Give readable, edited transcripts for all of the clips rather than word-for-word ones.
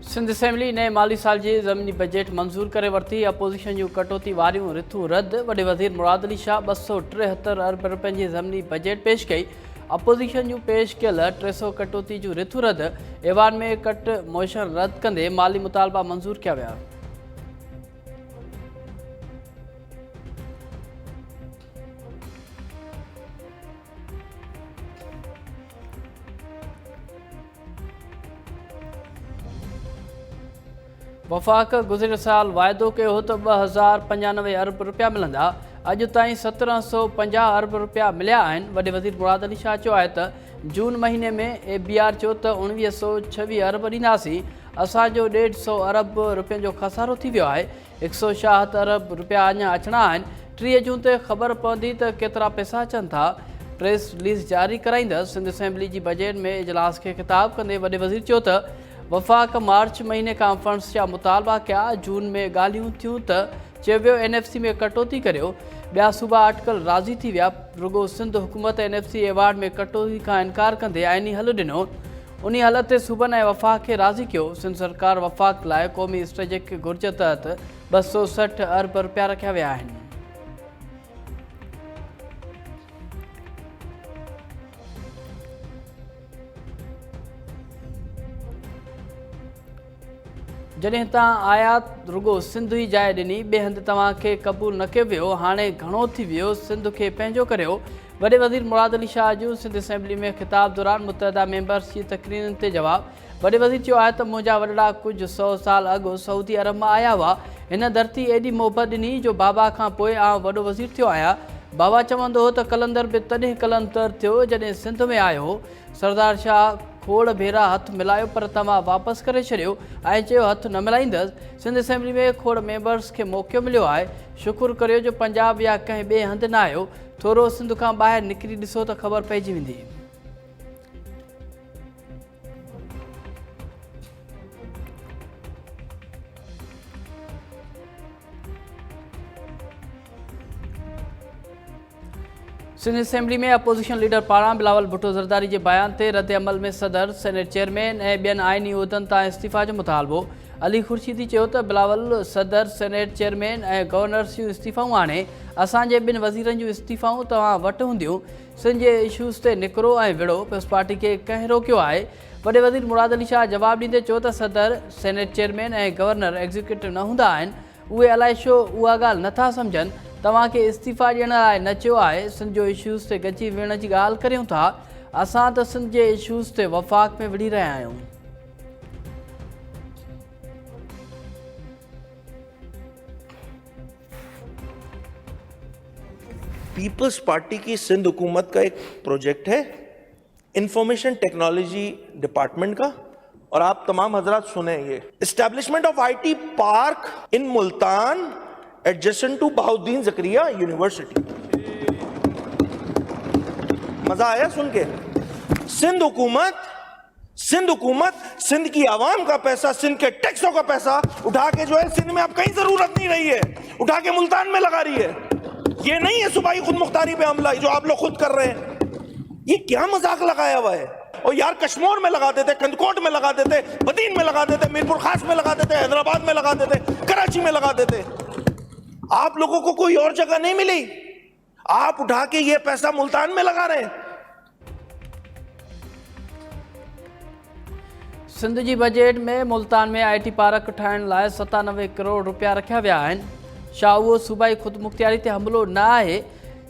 Sindh assembly नए माली साल जी ज़मीनी बजट मंजूर करे वरती। अपोजिशन जूं कटौती वारियूं रिथूं रद्द। वॾे वज़ीर मुराद अली शाह 273 अरब रुपयनि जी ज़मीनी बजट पेश कई। अपोजिशन जूं पेश कयल 300 कटौती जूं रिथूं रद्द। ऐवान में कट मोशन रद्द कंदे माली मुतालबा मंजूर किया विया। वफ़ाक़ गुज़िरियल साल वाइदो कयो हो त 2095 अरब रुपया मिलंदा। अॼु ताईं 1750 अरब रुपया मिलिया आहिनि। वॾे वज़ीर मुराद अली शाह चयो आहे त जून महीने में ABR चयो त 1926 अरब ॾींदासीं। असांजो 150 अरब रुपयनि जो खसारो थी वियो आहे। 166 अरब रुपया अञा अचणा आहिनि। 30 जून ते ख़बर पवंदी त केतिरा पैसा अचनि था। प्रेस रिलीज़ जारी कराईंदसि। सिंध असेंबली जी बजट में इजलास खे ख़िताब कंदे वॾे वज़ीर चयो त वफ़ाक़ मार्च महीने खां फंड्स जा मुतालबा कया। जून में ॻाल्हियूं थियूं त चयो वियो NFC में कटौती करियो। ॿिया सूबा अटकल राज़ी थी विया। रुगो सिंध हुकूमत NFC ऐवार्ड में कटौती खां इनकार कंदे आइनी हल ॾिनो। उन हालत ते सूबनि ऐं वफ़ाक़ खे राज़ी कयो। सिंध सरकार वफ़ाक़ लाइ क़ौमी स्ट्रेटेजिक घुर्ज तहत 260 अरब रुपया रखिया विया आहिनि। जॾहिं तव्हां आया रुगो सिंध ई जाइ ॾिनी, ॿिए हंधि तव्हांखे क़बूल न कयो वियो। हाणे घणो थी वियो, सिंध खे पंहिंजो करियो। वॾे वज़ीर मुराद अली शाह जूं सिंध असेंबली में ख़िताब दौरान मुतहदा मेंबर्स जी तकरीरनि ते जवाबु। वॾे वज़ीर चयो आहे त मुंहिंजा वॾड़ा कुझु 100 साल अॻु सऊदी अरब मां आया हुआ। हिन धरती एॾी मोहबत ॾिनी जो बाबा खां पोइ आउं वॾो वज़ीर थियो आहियां। बाबा चवंदो हो त कलंदर बि तॾहिं कलंदर थियो जॾहिं सिंध में आयो हो। सरदार शाह खोड़ भेरा हथ मिलायो पर तव्हां वापसि करे छॾियो ऐं चयो हथ न मिलाईंदसि। सिंध असेंबली में खोड़ मेंबर्स खे मौक़ो मिलियो आहे। शुक्र करियो जो पंजाब या कंहिं ॿिए हंधि न आयो। थोरो सिंध खां ॿाहिरि निकिरी ॾिसो त ख़बर पइजी वेंदी। सिंध असेंबली में अपोजिशन लीडर पारां बिलावल भुट्टो ज़रदारी के बयान ते रद्द अमल में सदर, सेनेट चेयरमैन ऐं ॿियनि आइनी उहिदनि तां इस्तीफ़ा जो मुतालबो। अली खुर्शीदी चयो त बिलावल सदर, सेनेट चेयरमैन ऐं गवर्नर्स जूं इस्तीफ़ाऊं आणे। असांजे ॿिनि वज़ीरनि जूं इस्तीफ़ाऊं तव्हां वटि हूंदियूं। सिंध जे इशूज़ ते निकिरो ऐं विड़ो। पीपल्स पार्टी खे कंहिं रोकियो आहे? वॾे वज़ीर मुराद अली शाह जवाबु ॾींदे चयो त सदर, सेनेट चेयरमैन ऐं गवर्नर एग्ज़ीक्यूटिव न हूंदा आहिनि। उहे अलाए छो उहा ॻाल्हि नथा सम्झनि। तव्हांखे इस्तीफ़ा ॾियण लाइ न चयो आहे। सिंध जो इशूज़ ते गॾिजी वेहण जी ॻाल्हि करियूं था। असां त सिंध जे इशूज़ ते वफ़ाक़ में विढ़ी रहिया आहियूं। पीपल्स पार्टी की सिंध हुकूमत का एक प्रोजेक्ट है इंफॉर्मेशन टेक्नोलॉजी डिपार्टमेंट का, और आप तमाम हजरात सुने ये establishment of IT park in Multan adjacent to Bahauddin Zakariya university. मजा आया सुन के? सिंध हुकूमत सिंध की आवाम का पैसा, सिंध के टैक्सों का पैसा उठा के जो है सिंध में अब कहीं जरूरत नहीं रही है, उठा के मुल्तान में लगा रही है। ये नहीं है सूबाई खुद मुख्तारी पे हमला जो आप लोग खुद कर रहे हैं। ये क्या मजाक लगाया हुआ है? और यार कश्मीर में लगा देते, कंदकोट में लगा देते, बदीन में लगा देते, मीरपुर खास में लगा देते, हैदराबाद में लगा देते, कराची में लगा देते। आप लोगों को कोई और जगह नहीं मिली, आप उठा के ये पैसा मुल्तान में लगा रहे हैं। सिंध जी बजट में मुल्तान में IT पार्क ठाहिण लाइ 97 करोड़ रुपया रखिया विया आहिनि। छा उहो सूबाई ख़ुदि मुख्तियारी ते हमिलो न आहे?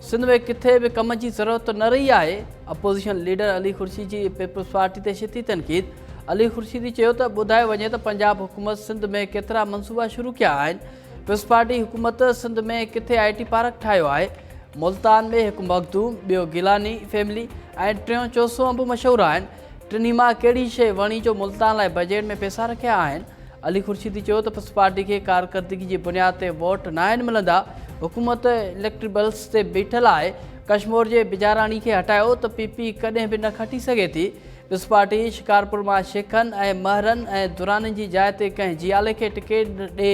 सिंध में किथे बि कम जी ज़रूरत न रही आहे। अपोजिशन लीडर अली खुर्शीदी जी पीपल्स पार्टी ते शिदती तनक़ीद। अली खुर्शीदी चयो त ॿुधायो वञे त पंजाब हुकूमत सिंध में केतिरा मनसूबा शुरू कया आहिनि। पीपल्स पार्टी हुकूमत सिंध में किथे IT पार्क ठाहियो आहे? मुल्तान में हिकु मखदूम, ॿियो गिलानी फैमिली ऐं टियों चोसो अंब मशहूरु आहिनि। टिनी मां कहिड़ी शइ वणी जो मुल्तान लाइ बजट में पैसा रखिया आहिनि? अली खुर्शीदी चयो त पीपल्स पार्टी खे कारकर्दगी जी बुनियाद ते वोट न आहिनि मिलंदा। हुकूमत इलेक्ट्रिबल्स ते बीठल आहे। कश्मीर जे बिजाराणी खे हटायो त PP कॾहिं बि न खटी सघे थी। पीपल्स पार्टी शिकारपुर मां शेखनि ऐं महरनि ऐं दुराननि जी जाइ ते कंहिं जियाले खे टिकट ॾे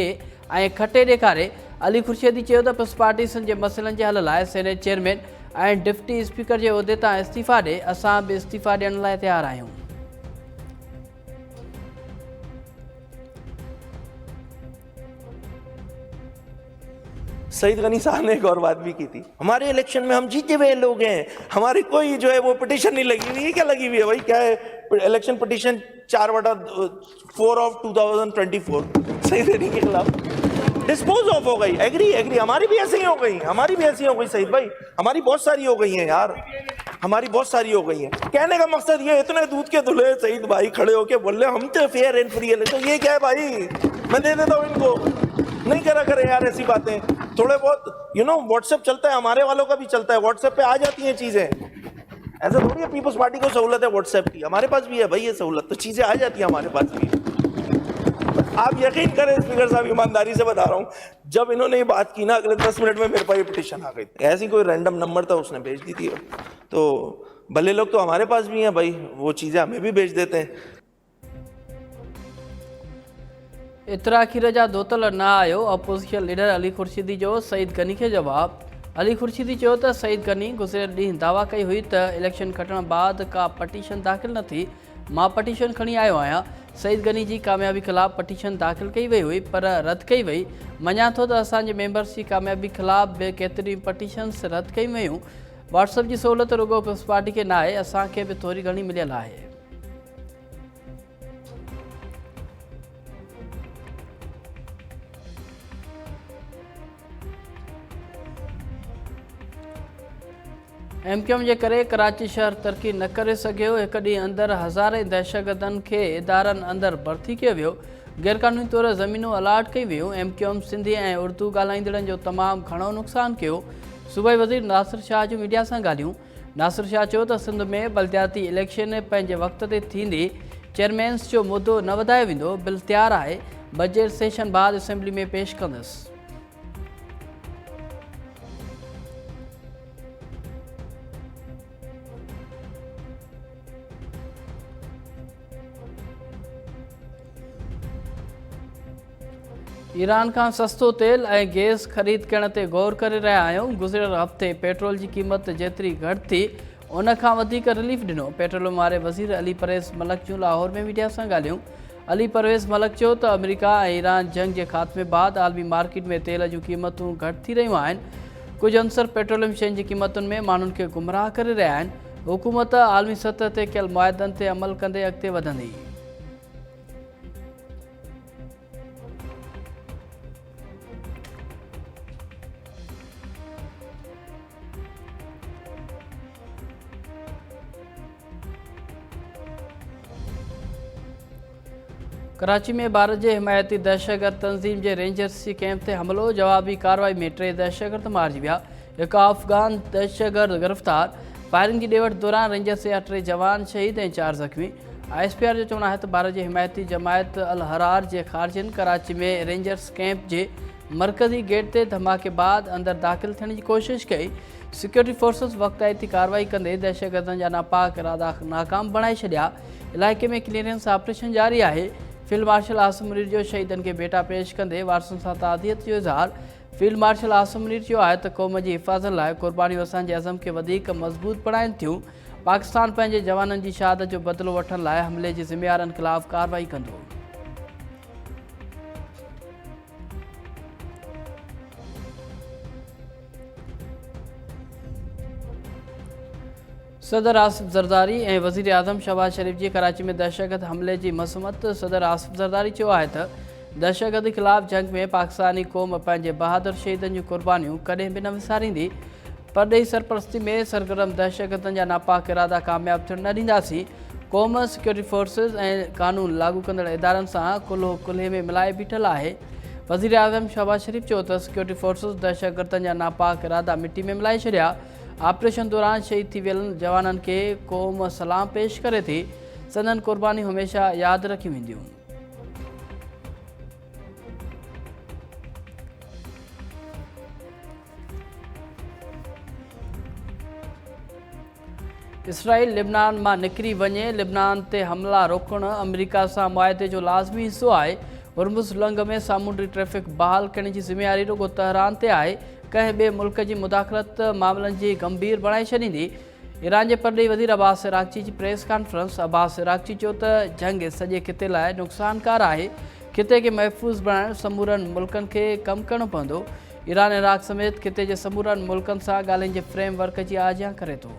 ऐं खटे ॾेखारे। अली खुर्शीदी चयो त पीपल्स पार्टी सिंध जे मसइलनि जे हल लाइ सेनेट चेयरमैन ऐं डिप्टी स्पीकर जे उहिदे तां इस्तीफ़ा ॾे। असां बि इस्तीफ़ा ॾियण लाइ तयारु आहियूं। सईद गनी साहब ने एक और बात भी की थी, हमारे इलेक्शन में हम जीते हुए लोग हैं, हमारी कोई जो है वो पिटीशन नहीं लगी हुई है। क्या लगी हुई है भाई, क्या है election petition 4/4 of 2024 Saeed Ghani के खिलाफ डिस्पोज ऑफ हो गई। एग्री एग्री, हमारी भी ऐसी ही हो गई, हमारी भी ऐसी हो गई सईद भाई, हमारी बहुत सारी हो गई हैं यार, हमारी बहुत सारी हो गई हैं। कहने का मकसद ये, इतने दूध के धुले सईद भाई खड़े होके बोल रहे हम तो फेयर एंड फ्री है, तो ये क्या है भाई, मैं दे देता हूँ इनको, नहीं करा करे यार ऐसी बातें। थोड़े बहुत व्हाट्सएप चलता है, हमारे वालों का भी चलता है, व्हाट्सएप पे आ जाती हैं चीजें, ऐसा थोड़ी है पीपल्स पार्टी को सहूलत है व्हाट्सएप की, हमारे पास भी है भाई ये सहूलत, तो चीजें आ जाती हैं हमारे पास भी। आप यकीन करें स्पीकर साहब, ईमानदारी से बता रहा हूं, जब इन्होंने ये बात की ना, अगले 10 मिनट में मेरे पास ये पिटीशन आ गई। ऐसी कोई रैंडम नंबर था, उसने भेज दी थी। तो भले लोग तो हमारे पास भी हैं भाई, वो चीजें हमें भी भेज देते हैं। इतरा खीर जा दोतल न आयो, अपोजिशन लीडर अली खुर्शीदी जो सईद गनी के जवाब। अली खुर्शीदी चयो त सईद गनी गुज़िरियल ॾींहुं दावा कई हुई त इलेक्शन खटण बाद का पटीशन दाख़िल न थी, मां पटीशन खणी आयो आहियां। सईद गनी जी कामयाबी ख़िलाफ़ पटीशन दाख़िल कई वई हुई पर रद्द कई वई। मञा थो त असांजे मेंबर्स जी कामयाबी ख़िलाफ़ ॿिए केतिरी पटीशन्स रद्द कई वयूं। व्हाट्सएप जी सहूलियत रुगो पीपल्स पार्टी खे न आहे, असांखे बि थोरी घणी मिलियल आहे। MQM जे करे कराची शहर तरक़ी न करे सघियो। हिक ॾींहुं अंदरि हज़ारे दहशतगर्दनि खे इदारनि अंदरि भर्ती कयो वियो। गैरकानूनी तौर ज़मीनूं अलाट कई वियूं। MQM सिंधी ऐं उर्दू ॻाल्हाईंदड़नि जो तमामु घणो नुक़सानु कयो। सूबाई वज़ीर नासिर शाह जूं मीडिया सां ॻाल्हियूं। नासिर शाह चयो त सिंध में बलदियाती इलेक्शन पंहिंजे वक़्त ते थींदी, चेयरमैन्स जो मुदो न वधायो वेंदो। बिल तयारु आहे, बजट सेशन बाद असेंबली में पेश कंदुसि। ईरान खां सस्तो तेल ऐं गैस ख़रीद करण ते गौर करे रहिया आहियूं। गुज़िरियल हफ़्ते पेट्रोल जी क़ीमत जेतिरी घटि थी, उन खां वधीक रिलीफ ॾिनो। पेट्रोलियम वारे वज़ीर अली परवेज़ मलिक जूं लाहौर में मीडिया सां ॻाल्हियूं। अली परवेज़ मलिक चयो त अमेरिका ऐं ईरान जंग जे ख़ात्मे बाद आलमी मार्केट में तेल जूं क़ीमतूं घटि थी रहियूं आहिनि। कुझु अंसर पेट्रोलियम शयुनि जी क़ीमतुनि में माण्हुनि खे गुमराह करे रहिया आहिनि। हुकूमत आलमी सतह ते कयल मुआहदनि ते अमल कंदे अॻिते वधंदी। कराची में भारत जे हिमायती दहशतगर्द तंज़ीम जे रेंजर्स जी कैंप ते हमलो। जवाबी कार्रवाई में 3 दहशतगर्द मारिजी विया। हिक अफ़गान दहशतगर्द गिरफ़्तार। फायरिंग की ॾेवट दौरान रेंजर्स जा 3 जवान शहीद ऐं 4 ज़ख़्मी। ISPR जो चवणु आहे त भारत जे हिमायती जमायत अल हरार जे ख़ारजियुनि कराची में रेंजर्स कैंप जे मरकज़ी गेट ते धमाके बाद अंदरि दाख़िल थियण जी कोशिश कई। सिक्योरिटी फोर्सेस वक़्तायती कार्रवाई कंदे दहशतगर्दनि जा नापाक इरादा नाकाम बणाए छॾिया। इलाइक़े में क्लीयरेंस ऑपरेशन जारी आहे। फील्ड मार्शल आसिम मुनीर जो शहीदनि खे भेटा पेश कंदे वारसनि सां तादियत जो इज़हार। फील्ड मार्शल आसिम मुनीर चयो आहे त क़ौम जी हिफ़ाज़त लाइ क़ुर्बानियूं असांजे अज़म खे वधीक मज़बूत बणाइनि थियूं। पाकिस्तान पंहिंजे जवाननि जी शहादत जो बदिलो वठण लाइ हमले जे ज़िम्मेवारनि ख़िलाफ़ कार्रवाई कंदो। सदर आसिफ ज़रदारी ऐं वज़ीर आज़म शहबाज शरीफ़ जी कराची में दहशतगर्द हमले जी मज़म्मत। सदर आसिफ ज़रदारी चयो आहे त दहशतगर्दी ख़िलाफ़ जंग में पाकिस्तानी क़ौम पंहिंजे बहादुर शहीदनि जूं क़ुर्बानियूं कॾहिं बि न विसारींदी। परॾेही सरपरस्ती में सरगर्म दहशतगर्दनि जा नापाक इरादा कामयाब थियण न ॾींदासीं। क़ौम सिक्योरिटी फोर्सिस ऐं कानून लागू कंदड़ इदारनि सां कुल्हो कुल्हे में मिलाए बीठल आहे। वज़ीर आज़म शहबाज शरीफ़ चयो त सिक्योरिटी फोर्सिस दहशतगर्दनि जा नापाक इरादा मिटी में मिलाए छॾिया। ऑपरेशन दौरान शहीद थी वियल जवाननि खे क़ौम सलाम पेश करे थी। संदन क़ुर्बानियूं हमेशह यादि रखियूं वेंदियूं। इसराइल लिबनान मां निकिरी वञे। लिबनान ते हमला रोकणु अमेरिका सां मुआहदे जो लाज़मी हिसो आहे। हुर्मुज़ सुलंग में सामूंडी ट्रैफ़िक बहाल करण जी ज़िम्मेवारी रुगो तहरान ते आहे। कंहिं ॿिए मुल्क जी मुदाख़लत मामलनि जी गंभीर बणाए छॾींदी। ईरान जे परॾेही वज़ीर अब्बास इराक़ची जी प्रेस कॉन्फ्रेंस। अब्बास इराक़ची चयो त जंग सॼे खिते लाइ नुक़सानकार आहे। खिते खे महफ़ूज़ बणाइणु समूरनि मुल्कनि खे कमु करणो पवंदो। ईरान इराक समेत खिते जे समूरनि मुल्कनि सां ॻाल्हियुनि जे फ्रेमवर्क जी आजियां करे थो।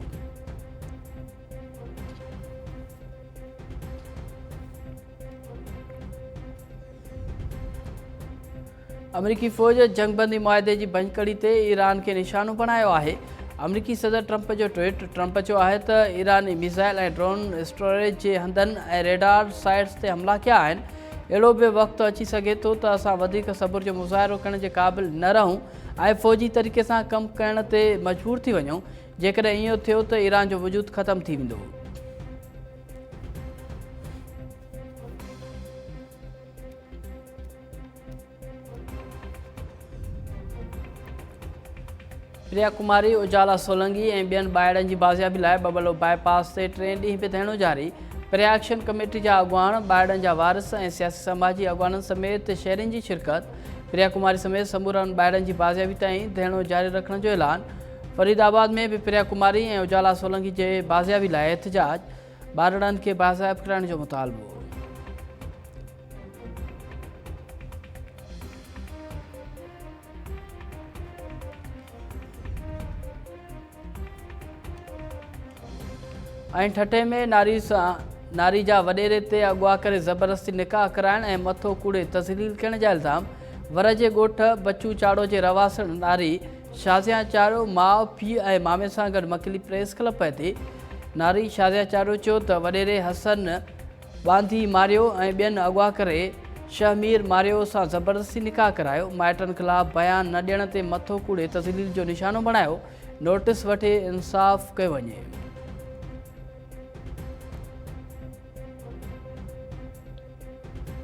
अमरीकी फ़ौज जंगबंदी मुआदे जी भञकड़ी ते ईरान खे निशानो बणायो आहे। अमरीकी सदर ट्रंप जो ट्वीट। ट्रंप चयो आहे त ईरानी मिसाइल ऐं ड्रोन स्टोरेज जे हंधनि ऐं रेडार साइट्स ते हमला कया आहिनि। अहिड़ो बि वक़्तु अची सघे थो त असां वधीक सबुर जो मुज़ाहिरो करण जे क़ाबिल न रहूं ऐं फ़ौजी तरीक़े सां कमु करण ते मजबूर थी वञूं। जेकॾहिं इहो थियो त ईरान जो वजूद ख़तमु थी वेंदो। प्रिया कुमारी, उजाला सोलंकी ऐं ॿियनि ॿाहिरनि जी बाज़ियाबी लाइ बबलो बाईपास ते 3 ॾींहं बि धरणो जारी। प्रिया एक्शन कमेटी जा अॻुवान, ॿाहिरनि जा वारिस ऐं सियासी समाजी अॻुवाननि समेत शहरियुनि जी शिरकत। प्रिया कुमारी समेत समूरनि ॿाहिरनि जी बाज़ियाबी ताईं धरणो जारी रखण जो ऐलान। फरीदाबाद में बि प्रिया कुमारी ऐं उजाला सोलंकी जे बाज़ियाबी लाइ एहतजाज। ॿारड़नि खे बाज़ाइब करण जो मुतालबो। ऐं ठठे में नारी जा वॾेरे ते अगवा करे ज़बरदस्ती निकाह कराइण ऐं मथो कूड़े तज़लील करण जा इल्ज़ाम। वर जे ॻोठ बच्चू चाड़ो जे रवासण नारी शाज़िया चाड़ो माउ पीउ ऐं मामे सां गॾु मकली प्रेस क्लब ते। नारी शाज़िया चाड़ो चयो त वॾेरे हसन बांधी मारियो ऐं ॿियनि अगवा करे शहमीर मारियो सां ज़बरदस्ती निकाह करायो। माइटनि ख़िलाफ़ बयान न ॾियण ते मथो कूड़े तज़लील जो निशानो बणायो। नोटिस वठी इंसाफ़ कयो वञे।